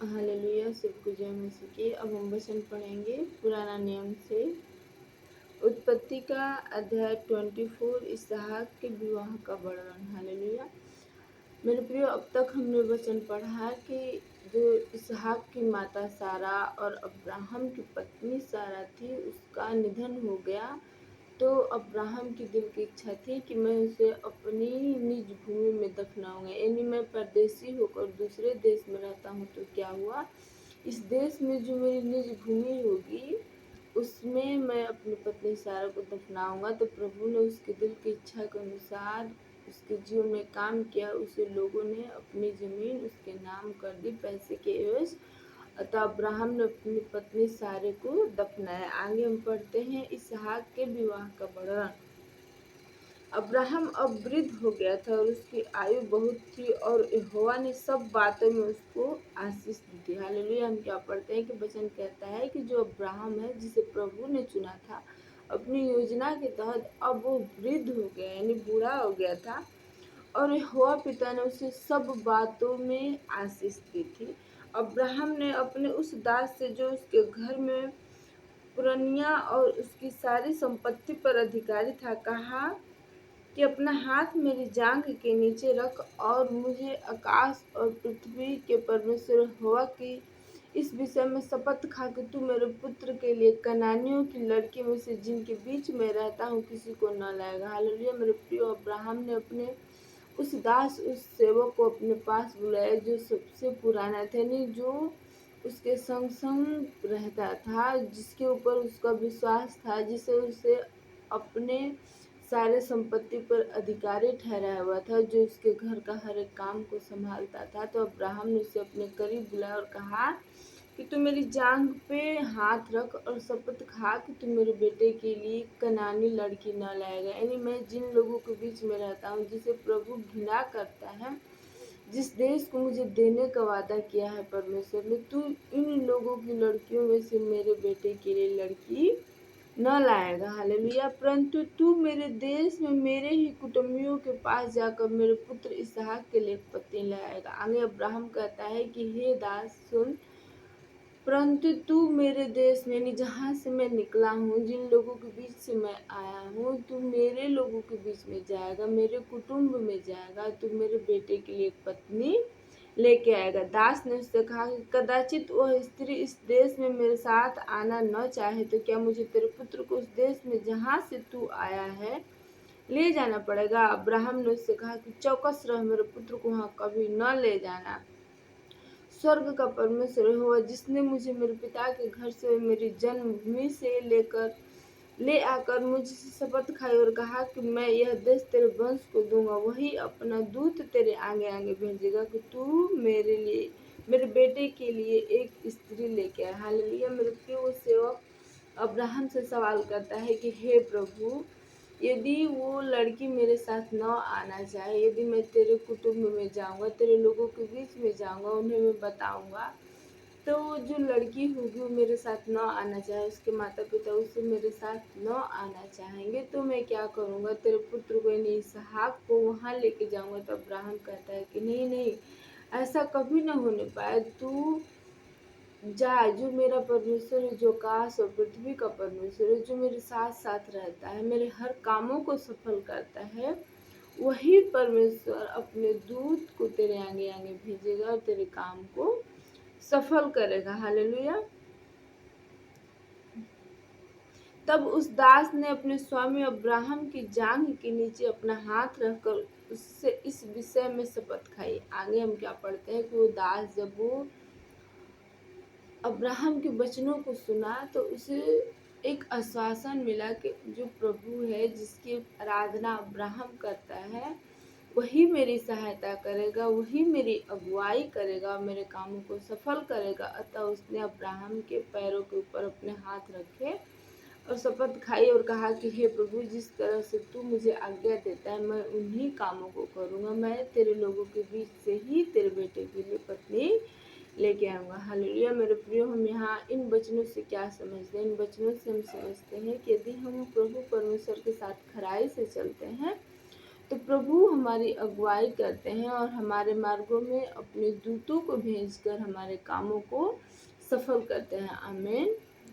Hallelujah, सबको जय मसीह की। अब हम वचन पढ़ेंगे पुराना नियम से। उत्पत्ति का अध्याय 24, इसहाक के विवाह का वर्णन। हालेलुया। मेरे प्रियो, अब तक हमने वचन पढ़ा कि जो इसहाक की माता सारा और अब्राहम की पत्नी सारा थी, उसका निधन हो गया। तो अब्राहम की दिल की इच्छा थी कि मैं उसे अपनी निज भूमि में दफनाऊंगा, यानी मैं परदेसी होकर दूसरे देश में रहता हूँ तो क्या हुआ, इस देश में जो मेरी निज भूमि होगी उसमें मैं अपनी पत्नी सारा को दफनाऊंगा। तो प्रभु ने उसके दिल की इच्छा के अनुसार उसके जीवन में काम किया। उसे लोगों ने अपनी जमीन उसके नाम कर दी पैसे के एवज। अतः अब्राहम ने अपनी पत्नी सारे को दफनाया। आगे हम पढ़ते हैं इसहाक के विवाह का वर्णन। अब्राहम अब वृद्ध हो गया था और उसकी आयु बहुत थी, और यहोवा ने सब बातों में उसको आशीष दी थी। हालेलुया। हम क्या पढ़ते हैं कि वचन कहता है कि जो अब्राहम है, जिसे प्रभु ने चुना था अपनी योजना के तहत, अब वो वृद्ध हो गया, यानी बूढ़ा हो गया था, और यहोवा पिता ने उसे सब बातों में आशीष दी थी। अब्राहम ने अपने उस दास से, जो उसके घर में पुरनिया और उसकी सारी संपत्ति पर अधिकारी था, कहा कि अपना हाथ मेरी जांघ के नीचे रख और मुझे आकाश और पृथ्वी के परमेश्वर यहोवा की इस विषय में शपथ खा कि तू मेरे पुत्र के लिए कनानियों की लड़की में से जिनके बीच में रहता हूँ किसी को न लाएगा। हालेलुया। मेरे प्रियो, अब्राहम ने अपने उस दास, उस सेवक को अपने पास बुलाया जो सबसे पुराना था, यानी जो उसके संग संग रहता था, जिसके ऊपर उसका विश्वास था, जिसे उसे अपने सारे संपत्ति पर अधिकारी ठहराया हुआ था, जो उसके घर का हर एक काम को संभालता था। तो अब्राहम ने उसे अपने करीब बुलाया और कहा कि तू मेरी जांघ पे हाथ रख और शपथ खा कि तू मेरे बेटे के लिए कनानी लड़की न लाएगा, यानी मैं जिन लोगों के बीच में रहता हूँ, जिसे प्रभु घृणा करता है, जिस देश को मुझे देने का वादा किया है परमेश्वर ने, तू इन लोगों की लड़कियों में से मेरे बेटे के लिए लड़की न लाएगा। हालेलुया। परंतु तू मेरे देश में मेरे ही कुटुंबियों के पास जाकर मेरे पुत्र इसहाक के लिए एक पत्नी लाएगा। आगे अब्राहम कहता है कि हे दास सुन, परंतु तू मेरे देश में, यानी जहाँ से मैं निकला हूँ, जिन लोगों के बीच से मैं आया हूँ, तू मेरे लोगों के बीच में जाएगा, मेरे कुटुंब में जाएगा, तू मेरे बेटे के लिए एक पत्नी लेके आएगा। दास ने उससे कहा कि कदाचित वह स्त्री इस देश में मेरे साथ आना न चाहे तो क्या मुझे तेरे पुत्र को उस देश में जहाँ से तू आया है ले जाना पड़ेगा? अब्राहम ने उससे कहा कि चौकस रह, मेरे पुत्र को वहाँ कभी न ले जाना। स्वर्ग का परमेश्वर यहोवा, जिसने मुझे मेरे पिता के घर से, मेरी जन्मभूमि से ले आकर मुझसे शपथ खाई और कहा कि मैं यह देश तेरे वंश को दूंगा, वही अपना दूत तेरे आगे आगे भेजेगा कि तू मेरे बेटे के लिए एक स्त्री लेके आए। हालेलुया। मेरे प्रिय, वो सेवक अब्राहम से सवाल करता है कि हे प्रभु, यदि वो लड़की मेरे साथ न आना चाहे, यदि मैं तेरे कुटुंब में जाऊंगा, तेरे लोगों के बीच में जाऊंगा, उन्हें मैं बताऊंगा, तो जो लड़की होगी वो मेरे साथ न आना चाहे, उसके माता पिता उसे मेरे साथ न आना चाहेंगे, तो मैं क्या करूंगा? तेरे पुत्र को, यानी इसहाक को वहां लेके जाऊंगा। तो अब्राहम कहता है कि नहीं नहीं, ऐसा कभी न होने पाए। तू जा, जो मेरा परमेश्वर है, जो आकाश और पृथ्वी का परमेश्वर है, जो मेरे साथ साथ रहता है, मेरे हर कामों को सफल करता है, वही परमेश्वर अपने दूत को तेरे आगे आगे भेजेगा और तेरे काम को सफल करेगा। हालेलुया। तब उस दास ने अपने स्वामी अब्राहम की जांघ के नीचे अपना हाथ रखकर उससे इस विषय में शपथ खाई। आगे हम क्या पढ़ते हैं कि वो दास जब वो अब्राहम के वचनों को सुना तो उसे एक आश्वासन मिला कि जो प्रभु है, जिसकी आराधना अब्राहम करता है, वही मेरी सहायता करेगा, वही मेरी अगुवाई करेगा, मेरे कामों को सफल करेगा। अतः उसने अब्राहम के पैरों के ऊपर अपने हाथ रखे और शपथ खाई और कहा कि हे प्रभु, जिस तरह से तू मुझे आज्ञा देता है मैं उन्हीं कामों को करूँगा। मैं तेरे लोगों के बीच से ही तेरे बेटे के लिए पत्नी लेके आऊँगा। हालेलुया। मेरे प्रियो, हम यहाँ इन वचनों से क्या समझते हैं? इन वचनों से हम समझते हैं कि यदि हम प्रभु परमेश्वर के साथ खराई से चलते हैं तो प्रभु हमारी अगुवाई करते हैं और हमारे मार्गों में अपने दूतों को भेजकर हमारे कामों को सफल करते हैं। आमीन।